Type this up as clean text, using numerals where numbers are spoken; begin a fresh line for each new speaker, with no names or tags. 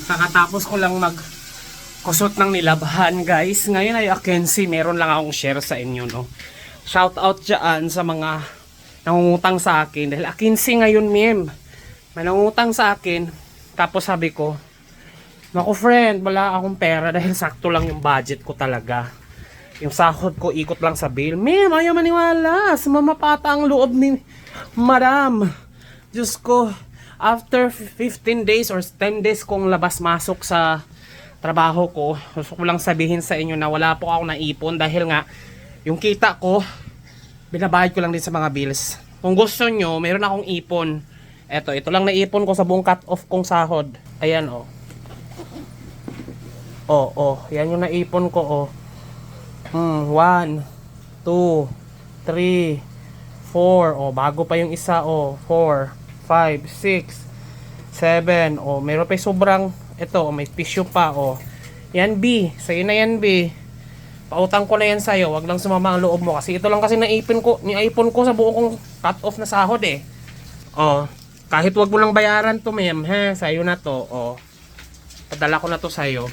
Kakatapos ko lang kusot ng nilabhan, guys. Ngayon ay Akensi, meron lang akong share sa inyo, no. Shout out dyan sa mga nangungutang sa akin. Dahil Akensi ngayon, meme. May nangungutang sa akin. Tapos sabi ko, naku friend, wala akong pera dahil sakto lang yung budget ko talaga. Yung sahod ko ikot lang sa bill. Meme, ayaw maniwala. Sumamapata ang loob ni Madam. Diyos ko, after 15 days or 10 days kong labas-masok sa trabaho ko, gusto ko lang sabihin sa inyo na wala po ako naipon dahil nga yung kita ko, binabayad ko lang din sa mga bills. Kung gusto nyo, meron akong ipon. Ito lang naipon ko sa buong cut-off kong sahod. Ayan, oh. Yan yung naipon ko, oh. 1, 2, 3, 4. Oh, bago pa yung isa, oh. 4, 5, 6, 7. Oh, meron pa sobrang, ito, oh, may tissue pa, oh. Yan, B. Sa'yo na yan, B. Pautang ko na yan sa'yo. Wag lang sumama ang loob mo. Kasi ito lang kasi naipon ko sa buong kong cut-off na sahod, eh. Oh, kahit wag mo lang bayaran to, ma'am, he. Sa'yo na to, oh. Padala ko na to sa'yo.